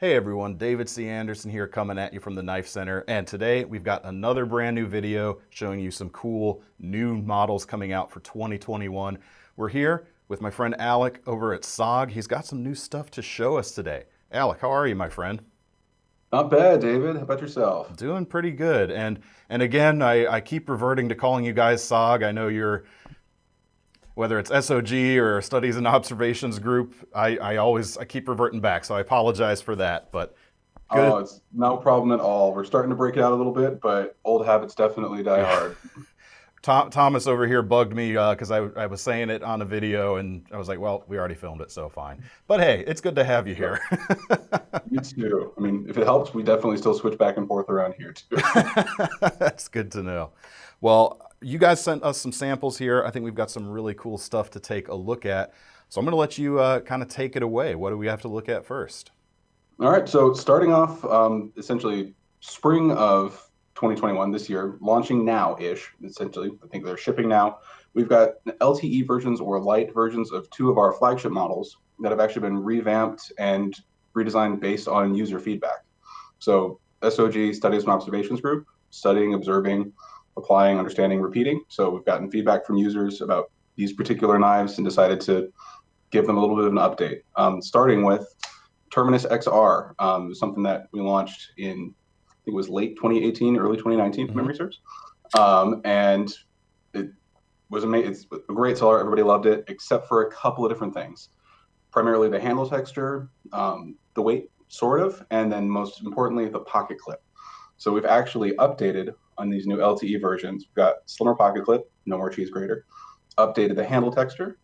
Hey everyone, David C. Anderson here coming at you from the KnifeCenter, and today we've got another brand new video showing you some cool new models coming out for 2021. We're here with my friend Alec over at SOG. He's got some new stuff to show us today. Alec, how are you, my friend? Not bad, David. How about yourself? Doing pretty good. And again, I keep reverting to calling you guys SOG. I know you're, whether it's SOG or Studies and Observations Group, I keep reverting back, so I apologize for that. But Oh, good. it's no problem at all. We're starting to break it out a little bit, but old habits definitely die Yeah. hard. Thomas over here bugged me because I was saying it on a video, and I was like, well, we already filmed it, so fine. But hey, it's good to have you Yep. here. Me too. I mean, if it helps, we definitely still switch back and forth around here too. That's good to know. Well, you guys sent us some samples here. I think we've got some really cool stuff to take a look at. So I'm going to let you kind of take it away. What do we have to look at first? All right, so starting off, essentially spring of 2021 this year, launching now-ish, essentially. I think they're shipping now. We've got LTE versions or light versions of two of our flagship models that have actually been revamped and redesigned based on user feedback. So SOG, Studies and Observations Group, studying, observing, applying, understanding, repeating. So we've gotten feedback from users about these particular knives and decided to give them a little bit of an update. Starting with Terminus XR, something that we launched in, I think it was late 2018, early 2019, if memory serves. And it was amazing. It's a great seller. Everybody loved it, except for a couple of different things. Primarily the handle texture, the weight, sort of, and then most importantly, the pocket clip. So we've actually updated on these new LTE versions. We've got slimmer pocket clip, no more cheese grater, updated the handle texture,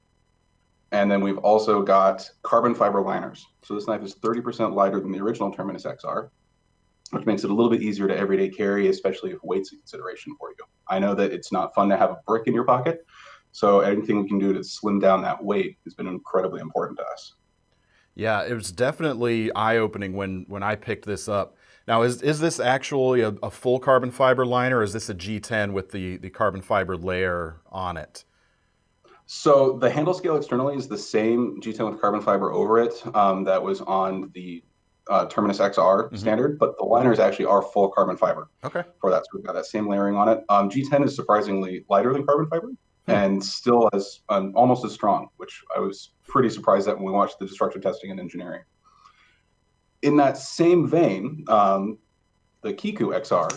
and then we've also got carbon fiber liners. So this knife is 30% lighter than the original Terminus XR, which makes it a little bit easier to everyday carry, especially if weight's a consideration for you. I know that it's not fun to have a brick in your pocket, so anything we can do to slim down that weight has been incredibly important to us. Yeah, it was definitely eye-opening when I picked this up. Now, is this actually a full carbon fiber liner, or is this a G10 with the carbon fiber layer on it? So the handle scale externally is the same G10 with carbon fiber over it that was on the Terminus XR Hmm. standard, but the liners actually are full carbon fiber Okay. for that. So we've got that same layering on it. G10 is surprisingly lighter than carbon fiber Hmm. and still as almost as strong, which I was pretty surprised at when we watched the destructive testing and engineering. In that same vein, the Kiku XR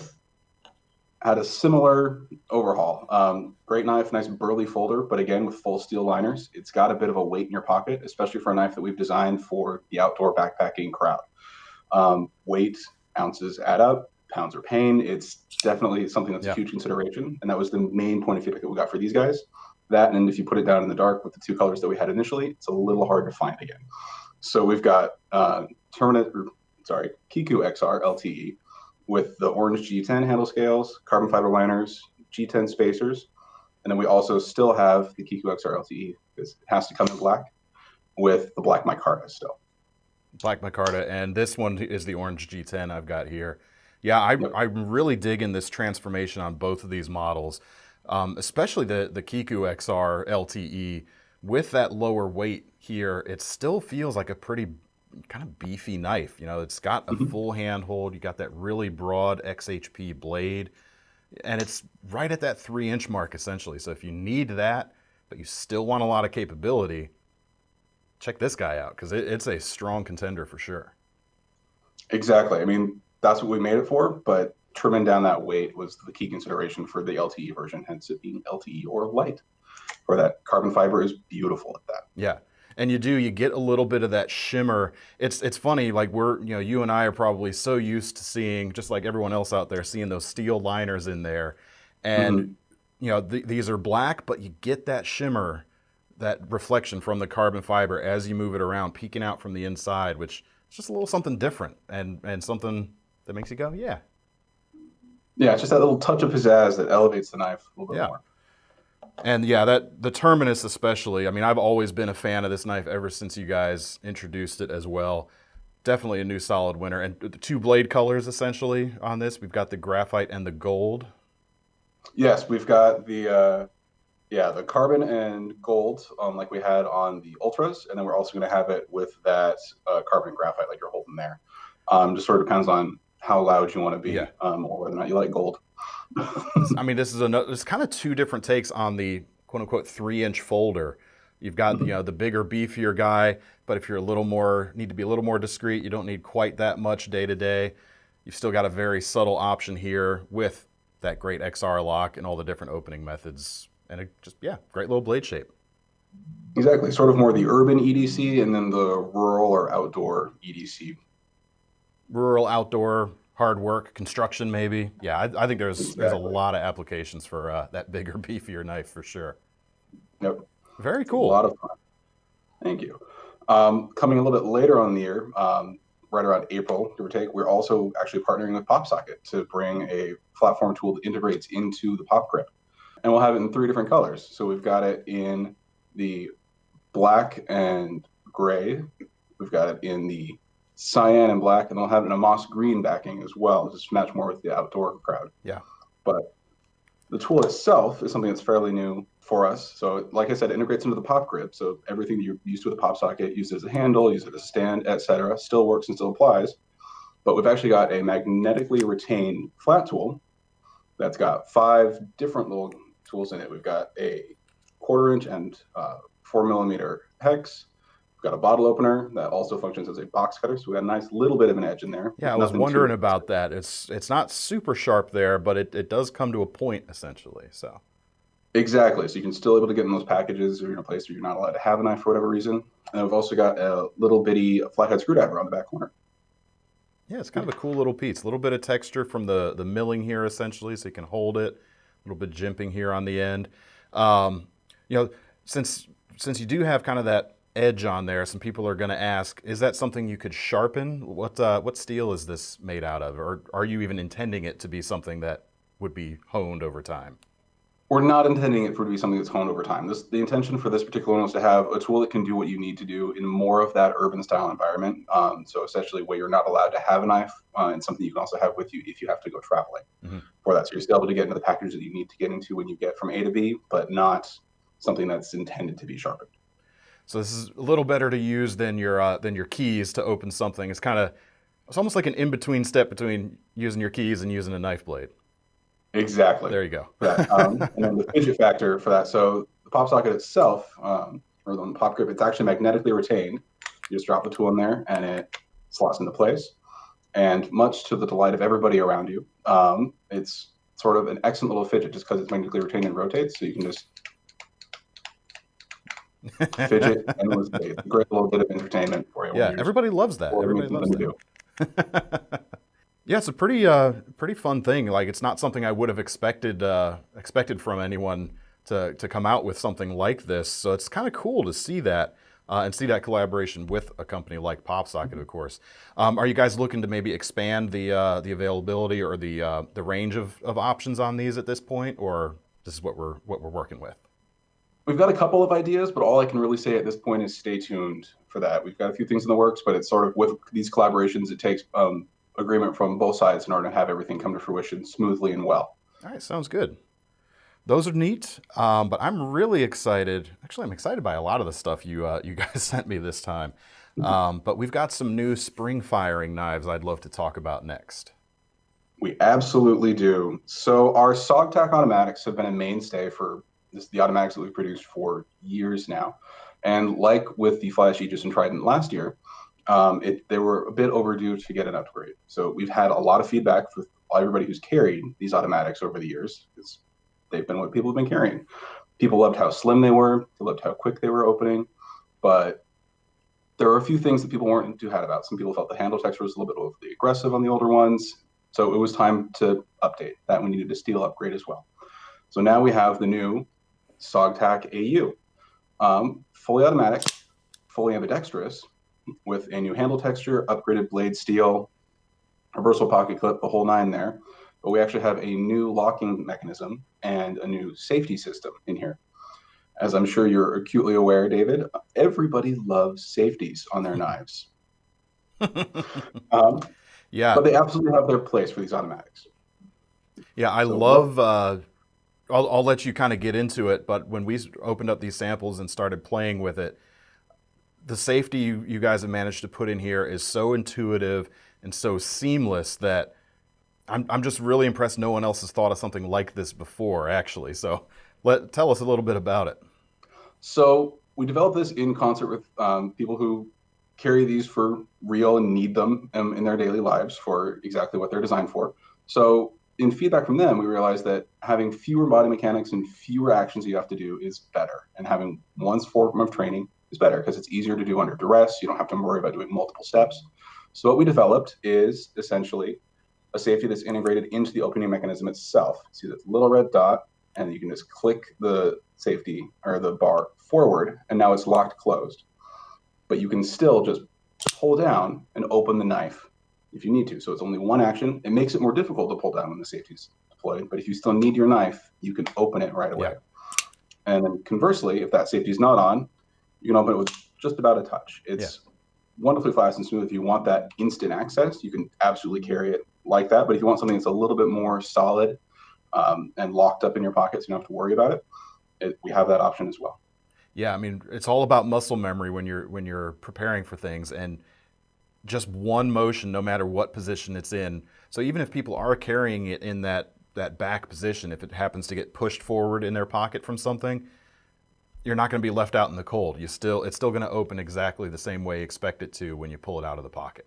had a similar overhaul. Great knife, nice burly folder, but again with full steel liners. It's got a bit of a weight in your pocket, especially for a knife that we've designed for the outdoor backpacking crowd. Weight, ounces add up, pounds are pain. It's definitely something that's a Yeah. huge consideration, and that was the main point of feedback that we got for these guys. That, and if you put it down in the dark with the two colors that we had initially, it's a little hard to find again. So we've got Kiku XR LTE with the orange G10 handle scales, carbon fiber liners, G10 spacers, and then we also still have the Kiku XR LTE because it has to come in black with the black micarta still. Black micarta, and this one is the orange G10 I've got here. Yeah, Yep. I'm really digging this transformation on both of these models, especially the Kiku XR LTE. With that lower weight here, it still feels like a pretty kind of beefy knife. You know, it's got a Mhm. full handhold. You got that really broad XHP blade, and it's right at that 3-inch mark essentially. So if you need that, but you still want a lot of capability, check this guy out because it's a strong contender for sure. Exactly. I mean, that's what we made it for, but trimming down that weight was the key consideration for the LTE version, hence it being LTE or light. For that carbon fiber is beautiful at that. Yeah. And you get a little bit of that shimmer. It's funny, like you and I are probably so used to seeing, just like everyone else out there, seeing those steel liners in there. And, Mhm. these are black, but you get that shimmer, that reflection from the carbon fiber as you move it around, peeking out from the inside, which is just a little something different and something that makes you go, yeah, Yeah, it's just that little touch of pizzazz that elevates the knife a little bit yeah. more. And yeah, that the Terminus especially. I mean, I've always been a fan of this knife ever since you guys introduced it as well. Definitely a new solid winner. And the two blade colors essentially on this, we've got the graphite and the gold. Yes, we've got the carbon and gold, like we had on the Ultras, and then we're also going to have it with that carbon graphite, like you're holding there. Just sort of depends on how loud you want to be, Yeah. or whether or not you like gold. I mean, this is there's kind of two different takes on the quote unquote 3-inch folder. You've got the bigger, beefier guy, but if you're need to be a little more discreet, you don't need quite that much day to day. You've still got a very subtle option here with that great XR lock and all the different opening methods, and great little blade shape. Exactly, sort of more the urban EDC and then the rural or outdoor EDC. Rural, outdoor, hard work, construction, maybe. Yeah, I think there's a lot of applications for that bigger, beefier knife for sure. Yep. Very cool. A lot of fun. Thank you. Coming a little bit later on in the year, right around April, give or take, we're also actually partnering with Popsocket to bring a platform tool that integrates into the pop grip. And we'll have it in 3 different colors. So we've got it in the black and gray. We've got it in the cyan and black, and they'll have it in a moss green backing as well, just to match more with the outdoor crowd. Yeah. But the tool itself is something that's fairly new for us. So like I said, it integrates into the pop grip. So everything that you're used to with a pop socket, use it as a handle, use it as a stand, etc., still works and still applies. But we've actually got a magnetically retained flat tool that's got 5 different little tools in it. We've got a 1/4 inch and 4mm hex. We've got a bottle opener that also functions as a box cutter. So we got a nice little bit of an edge in there. Yeah, I was wondering about that. It's not super sharp there, but it does come to a point essentially. So exactly. So you can still able to get in those packages or in a place where you're not allowed to have a knife for whatever reason. And we've also got a little bitty flathead screwdriver on the back corner. Yeah, it's kind of a cool little piece. A little bit of texture from the milling here essentially, so you can hold it. A little bit jimping here on the end. Since you do have kind of that edge on there, some people are going to ask, is that something you could sharpen? What steel is this made out of? Or are you even intending it to be something that would be honed over time? We're not intending it to be something that's honed over time. The intention for this particular one was to have a tool that can do what you need to do in more of that urban style environment. So essentially where you're not allowed to have a knife, and something you can also have with you if you have to go traveling for that. So you're still able to get into the package that you need to get into when you get from A to B, but not something that's intended to be sharpened. So this is a little better to use than your keys to open something. It's almost like an in-between step between using your keys and using a knife blade. Exactly. There you go. And then the fidget factor for that. So the pop socket itself, or the pop grip, it's actually magnetically retained. You just drop the tool in there and it slots into place. And much to the delight of everybody around you, it's sort of an excellent little fidget just because it's magnetically retained and rotates. So you can just fidget endlessly. It's a great little bit of entertainment for you. Yeah, everybody loves that. Everybody loves that. Yeah, it's a pretty fun thing. Like, it's not something I would have expected from anyone to come out with something like this. So it's kind of cool to see that and see that collaboration with a company like Popsocket, of course. Are you guys looking to maybe expand the availability or the range of options on these at this point, or this is what we're working with? We've got a couple of ideas, but all I can really say at this point is stay tuned for that. We've got a few things in the works, but it's sort of with these collaborations, it takes agreement from both sides in order to have everything come to fruition smoothly and well. All right, sounds good. Those are neat, but I'm really excited. Actually, I'm excited by a lot of the stuff you guys sent me this time. But we've got some new spring firing knives I'd love to talk about next. We absolutely do. So our SOGTAC automatics have been a mainstay for the automatics that we've produced for years now. And like with the Flash Aegis and Trident last year, they were a bit overdue to get an upgrade. So we've had a lot of feedback with everybody who's carried these automatics over the years. They've been what people have been carrying. People loved how slim they were. They loved how quick they were opening. But there are a few things that people weren't too happy about. Some people felt the handle texture was a little bit overly aggressive on the older ones. So it was time to update that. We needed a steel upgrade as well. So now we have the new SOGTAC AU. Fully automatic, fully ambidextrous, with a new handle texture, upgraded blade steel, reversible pocket clip, the whole 9 there. But we actually have a new locking mechanism and a new safety system in here. As I'm sure you're acutely aware, David, everybody loves safeties on their knives. Yeah. But they absolutely have their place for these automatics. Yeah, I love, I'll let you kind of get into it, but when we opened up these samples and started playing with it, the safety you guys have managed to put in here is so intuitive. and so seamless that I'm just really impressed no one else has thought of something like this before, actually. So tell us a little bit about it. So we developed this in concert with people who carry these for real and need them in their daily lives for exactly what they're designed for. So in feedback from them, we realized that having fewer body mechanics and fewer actions you have to do is better. And having one form of training is better because it's easier to do under duress. You don't have to worry about doing multiple steps. So what we developed is essentially a safety that's integrated into the opening mechanism itself. See that little red dot, and you can just click the safety or the bar forward, and now it's locked closed. But you can still just pull down and open the knife if you need to. So it's only one action. It makes it more difficult to pull down when the safety's deployed, but if you still need your knife, you can open it right away. Yeah. And then conversely, if that safety is not on, you can open it with just about a touch. It's wonderfully fast and smooth. If you want that instant access, you can absolutely carry it like that. But if you want something that's a little bit more solid and locked up in your pocket so you don't have to worry about it, we have that option as well. Yeah, I mean, it's all about muscle memory when you're preparing for things, and just one motion, no matter what position it's in. So even if people are carrying it in that back position, if it happens to get pushed forward in their pocket from something, you're not going to be left out in the cold. It's still going to open exactly the same way you expect it to when you pull it out of the pocket.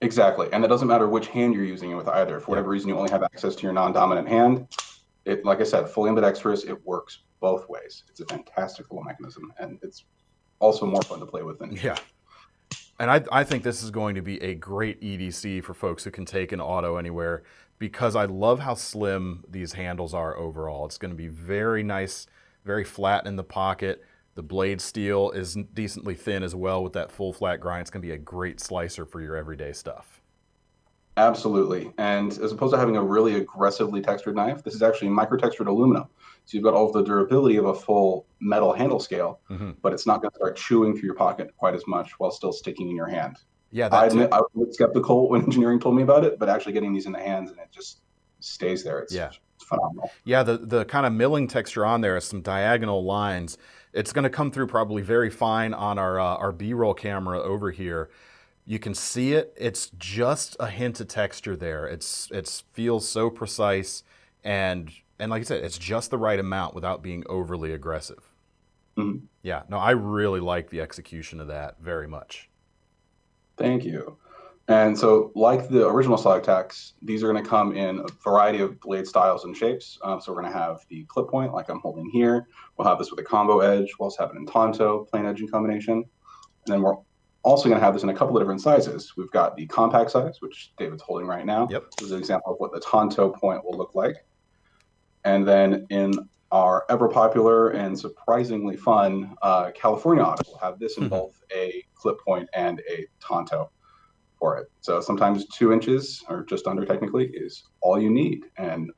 Exactly, and it doesn't matter which hand you're using it with either. For whatever reason you only have access to your non-dominant hand, it, like I said, fully ambidextrous, it works both ways. It's a fantastic little mechanism, and it's also more fun to play with than And I think this is going to be a great EDC for folks who can take an auto anywhere, because I love how slim these handles are overall. It's going to be very nice, very flat in the pocket. The blade steel is decently thin as well with that full flat grind. It's going to be a great slicer for your everyday stuff. Absolutely. And as opposed to having a really aggressively textured knife, this is actually micro-textured aluminum. So you've got all of the durability of a full metal handle scale, but it's not going to start chewing through your pocket quite as much while still sticking in your hand. Yeah, I admit I was skeptical when engineering told me about it, but actually getting these in the hands and it just stays there. It's phenomenal. Yeah, the kind of milling texture on there is some diagonal lines. It's going to come through probably very fine on our B-roll camera over here. You can see it. It's just a hint of texture there. It feels so precise, and like I said, it's just the right amount without being overly aggressive. Mm-hmm. Yeah, no, I really like the execution of that very much. Thank you. And so, like the original SOGTACs, these are going to come in a variety of blade styles and shapes. So we're going to have the clip point, like I'm holding here. We'll have this with a combo edge. We'll also have it in Tonto, plain edge and combination. And then we're also going to have this in a couple of different sizes. We've got the compact size, which David's holding right now. Yep. This is an example of what the Tonto point will look like. And then in our ever popular and surprisingly fun California auto, we'll have this in both a clip point and a Tonto for it. So sometimes 2 inches, or just under technically, is all you need,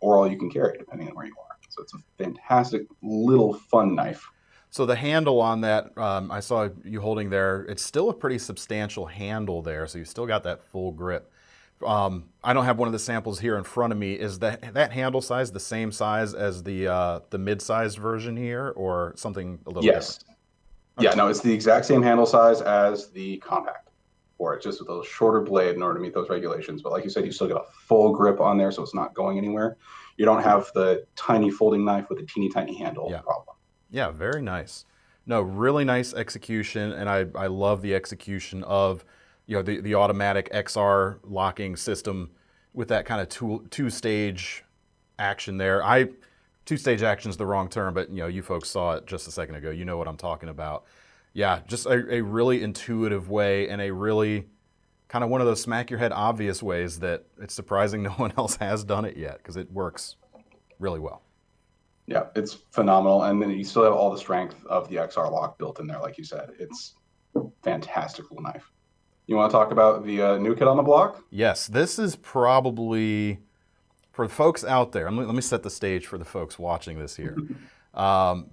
or all you can carry, depending on where you are. So it's a fantastic little fun knife. So the handle on that, I saw you holding there, it's still a pretty substantial handle there, so you still got that full grip. I don't have one of the samples here in front of me. Is that handle size the same size as the mid-sized version here, or something a little different? Okay. Yeah, no, it's the exact same handle size as the compact for it, just with a shorter blade in order to meet those regulations. But like you said, you still get a full grip on there, so it's not going anywhere. You don't have the tiny folding knife with a teeny tiny handle problem. Yeah, very nice. No, really nice execution, and I love the execution of the automatic XR locking system with that kind of two-stage action there. Two-stage action is the wrong term, but you folks saw it just a second ago. You know what I'm talking about. Yeah, just a really intuitive way, and a really kind of one of those smack your head obvious ways that it's surprising no one else has done it yet, because it works really well. Yeah, it's phenomenal. And then you still have all the strength of the XR lock built in there, like you said. It's a fantastic little knife. You want to talk about the new kid on the block? Yes, this is probably, for the folks out there, let me set the stage for the folks watching this here.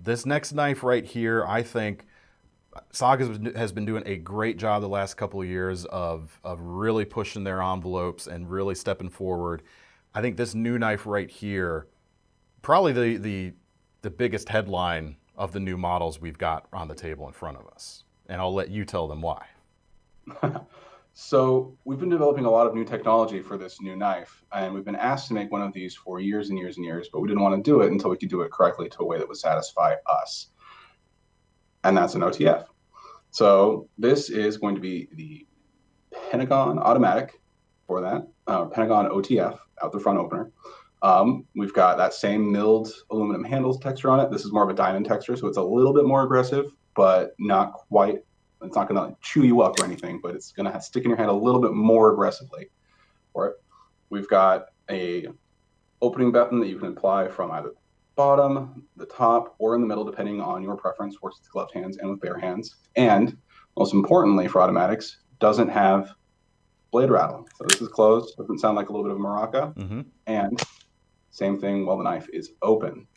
This next knife right here, I think SOG has been doing a great job the last couple of years of really pushing their envelopes and really stepping forward. I think this new knife right here, probably the biggest headline of the new models we've got on the table in front of us. And I'll let you tell them why. So we've been developing a lot of new technology for this new knife, and we've been asked to make one of these for years and years and years, but we didn't want to do it until we could do it correctly to a way that would satisfy us. And that's an OTF. So this is going to be the Pentagon Automatic for that, Pentagon OTF out the front opener. We've got that same milled aluminum handles texture on it. This is more of a diamond texture, so it's a little bit more aggressive, but not quite. It's not going to chew you up or anything, but it's going to stick in your hand a little bit more aggressively for it. We've got a opening button that you can apply from either the bottom, the top, or in the middle, depending on your preference. Works with gloved hands and with bare hands. And most importantly for automatics, doesn't have blade rattle. So this is closed, doesn't sound like a little bit of a maraca. Mm-hmm. And same thing while the knife is open.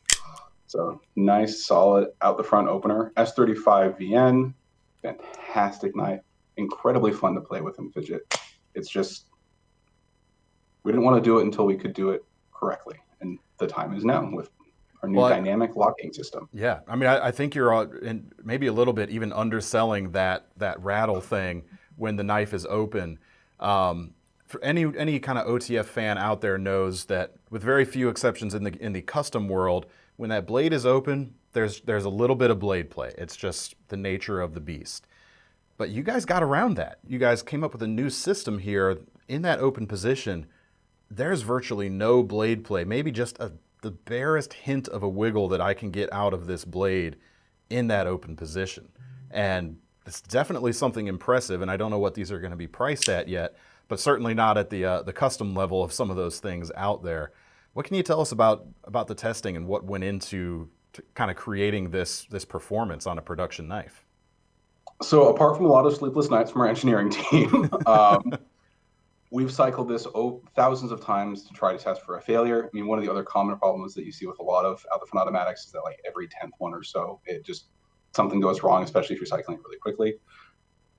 So nice, solid out the front opener. S35 VN, fantastic knife, incredibly fun to play with and fidget. It's just, we didn't want to do it until we could do it correctly. And the time is now with our new dynamic locking system. Yeah, I mean, I think you're maybe a little bit even underselling that rattle thing when the knife is open. For any kind of OTF fan out there knows that, with very few exceptions in the custom world, when that blade is open, there's a little bit of blade play. It's just the nature of the beast. But you guys got around that. You guys came up with a new system here in that open position. There's virtually no blade play, maybe just the barest hint of a wiggle that I can get out of this blade in that open position. And it's definitely something impressive, and I don't know what these are going to be priced at yet, but certainly not at the custom level of some of those things out there. What can you tell us about the testing and what went into kind of creating this performance on a production knife? So apart from a lot of sleepless nights from our engineering team, we've cycled this thousands of times to try to test for a failure. I mean, one of the other common problems that you see with a lot of out-the-front automatics is that like every 10th one or so, something goes wrong, especially if you're cycling it really quickly.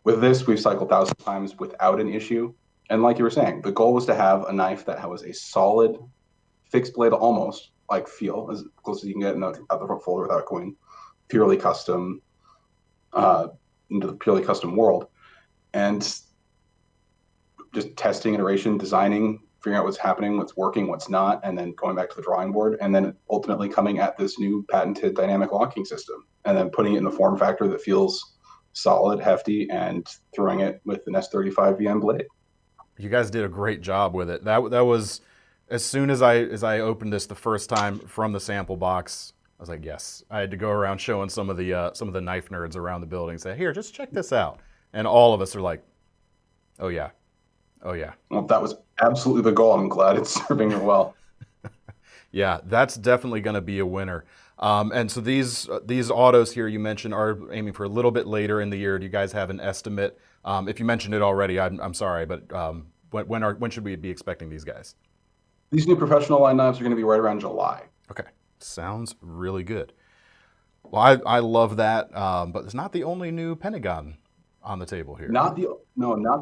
With this, we've cycled thousands of times without an issue. And like you were saying, the goal was to have a knife that was a solid fixed blade, almost like feel, as close as you can get in out the front folder without going purely custom, into the purely custom world. And just testing, iteration, designing, figuring out what's happening, what's working, what's not, and then going back to the drawing board, and then ultimately coming at this new patented dynamic locking system, and then putting it in a form factor that feels solid, hefty, and throwing it with an S35 VM blade. You guys did a great job with it. That was, as soon as I opened this the first time from the sample box, I was like, yes. I had to go around showing some of the knife nerds around the building, say, here, just check this out, and all of us are like, oh yeah. Oh yeah. Well, that was absolutely the goal. I'm glad it's serving it well. Yeah, that's definitely going to be a winner. And so these autos here you mentioned are aiming for a little bit later in the year. Do you guys have an estimate? If you mentioned it already, I'm sorry, but when should we be expecting these guys? These new professional line knives are going to be right around July. Okay, sounds really good. Well, I love that, but it's not the only new Pentagon on the table here. Not the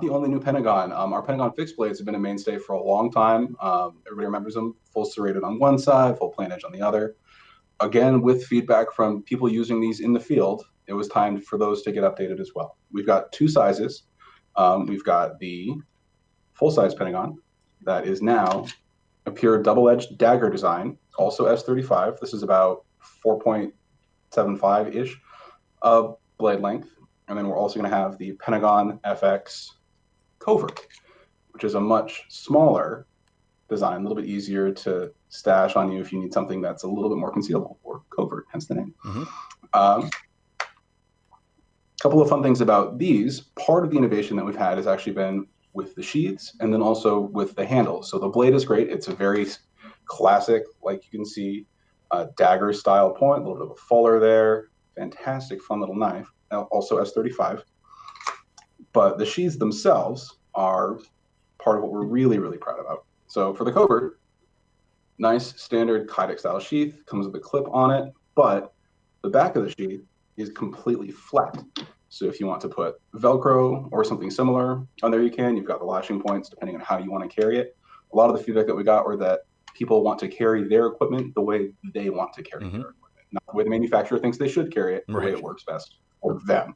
only new Pentagon. Our Pentagon fixed blades have been a mainstay for a long time. Everybody remembers them, full serrated on one side, full plain edge on the other. Again, with feedback from people using these in the field, it was time for those to get updated as well. We've got two sizes. We've got the full-size Pentagon that is now a pure double-edged dagger design, also S35. This is about 4.75-ish of blade length. And then we're also going to have the Pentagon FX Covert, which is a much smaller design, a little bit easier to stash on you if you need something that's a little bit more concealable, or covert, hence the name. Mm-hmm. Couple of fun things about these. Part of the innovation that we've had has actually been with the sheaths and then also with the handles. So the blade is great. It's a very classic, like you can see, dagger style point, a little bit of a fuller there. Fantastic, fun little knife. Also S35. But the sheaths themselves are part of what we're really, really proud about. So for the Covert, nice standard Kydex style sheath, comes with a clip on it, but the back of the sheath is completely flat. So if you want to put Velcro or something similar on there, you can. You've got the lashing points depending on how you want to carry it. A lot of the feedback that we got were that people want to carry their equipment the way they want to carry their equipment, not the way the manufacturer thinks they should carry it, the way it works best for them.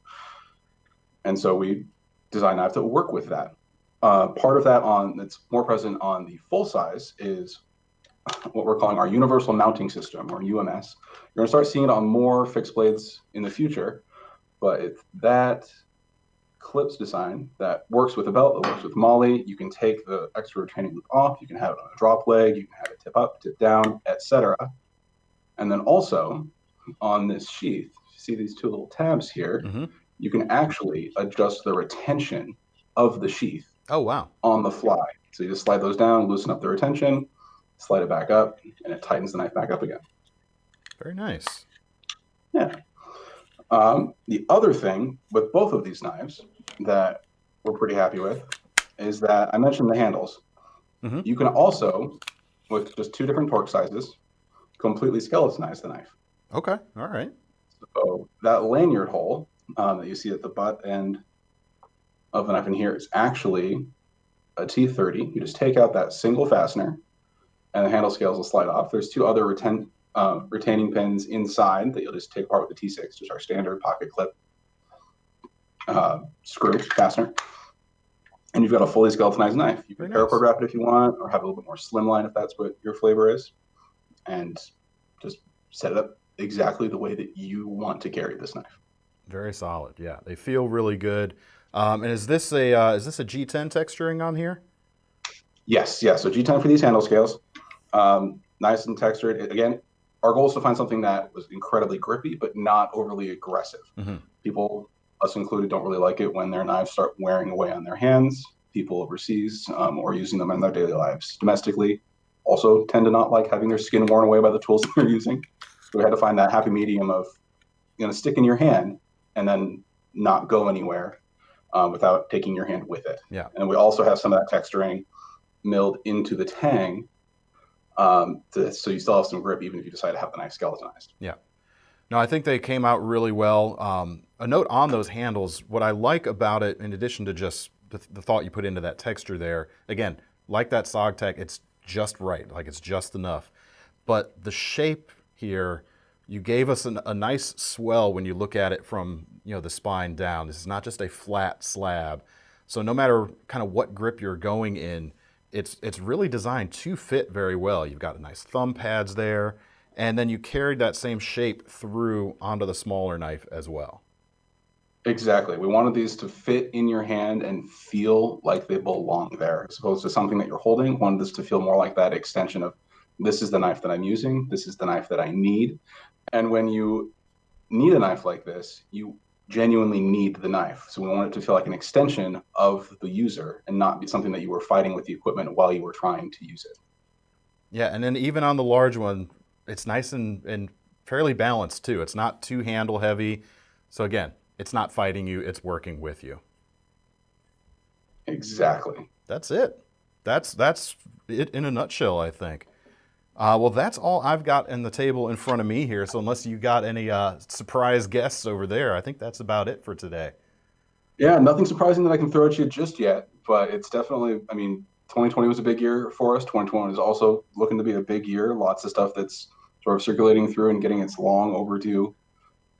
And so we designed knives that will work with that. Part of that that's more present on the full size is what we're calling our universal mounting system, or UMS. You're going to start seeing it on more fixed blades in the future, but it's that clips design that works with a belt, that works with molly. You can take the extra retaining loop off, you can have it on a drop leg, you can have it tip up, tip down, etc. And then also on this sheath, see these two little tabs here, you can actually adjust the retention of the sheath. Oh, wow. On the fly. So you just slide those down, loosen up the retention, slide it back up, and it tightens the knife back up again. Very nice. Yeah. The other thing with both of these knives that we're pretty happy with is that I mentioned the handles. You can also, with just two different torque sizes, completely skeletonize the knife. Okay. All right. So that lanyard hole that you see at the butt end of the knife in here is actually a T30. You just take out that single fastener and the handle scales will slide off. There's two other retaining pins inside that you'll just take apart with the T6, just our standard pocket clip screw fastener. And you've got a fully skeletonized knife. You can paracord wrap it if you want, or have a little bit more slimline if that's what your flavor is. And just set it up exactly the way that you want to carry this knife. Very solid. Yeah, they feel really good. And is this a G10 texturing on here? Yes. So G10 for these handle scales, nice and textured. Again, our goal is to find something that was incredibly grippy, but not overly aggressive. People, us included, don't really like it when their knives start wearing away on their hands. People overseas or using them in their daily lives domestically also tend to not like having their skin worn away by the tools that they're using. So we had to find that happy medium of stick in your hand and then not go anywhere without taking your hand with it. Yeah. And we also have some of that texturing milled into the tang, so you still have some grip even if you decide to have the knife skeletonized. Yeah. No, I think they came out really well. A note on those handles, what I like about it, in addition to just the thought you put into that texture there, again, like that SOGTAC, it's just right, like it's just enough. But the shape here, you gave us a nice swell when you look at it from the spine down. This is not just a flat slab. So no matter kind of what grip you're going in, it's really designed to fit very well. You've got nice thumb pads there, and then you carried that same shape through onto the smaller knife as well. Exactly. We wanted these to fit in your hand and feel like they belong there, as opposed to something that you're holding. We wanted this to feel more like that extension of, this is the knife that I'm using, this is the knife that I need. And when you need a knife like this, you genuinely need the knife. So we want it to feel like an extension of the user and not be something that you were fighting with the equipment while you were trying to use it. Yeah, and then even on the large one, it's nice and fairly balanced too. It's not too handle heavy. So again, it's not fighting you, it's working with you. Exactly. That's it. That's it in a nutshell, I think. Well, that's all I've got in the table in front of me here. So unless you got any surprise guests over there, I think that's about it for today. Yeah, nothing surprising that I can throw at you just yet, but it's definitely, 2020 was a big year for us. 2021 is also looking to be a big year. Lots of stuff that's sort of circulating through and getting its long overdue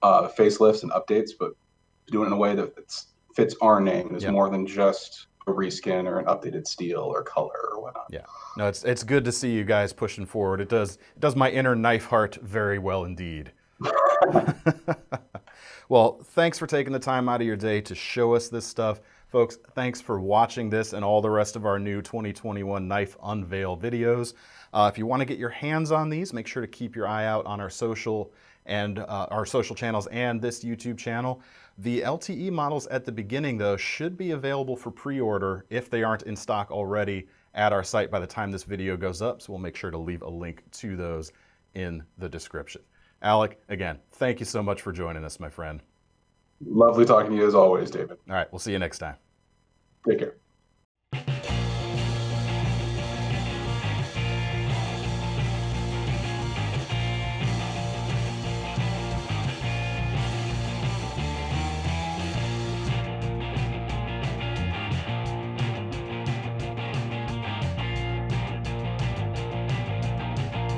facelifts and updates, but doing it in a way that fits our name and is more than just a reskin or an updated steel or color or whatnot. Yeah, no, it's good to see you guys pushing forward. It does my inner knife heart very well indeed. Well, thanks for taking the time out of your day to show us this stuff. Folks, thanks for watching this and all the rest of our new 2021 Knife Unveil videos. If you want to get your hands on these, make sure to keep your eye out on our social channels and this YouTube channel. The LTE models at the beginning, though, should be available for pre-order if they aren't in stock already at our site by the time this video goes up. So we'll make sure to leave a link to those in the description. Alec, again, thank you so much for joining us, my friend. Lovely talking to you as always, David. All right, we'll see you next time. Take care.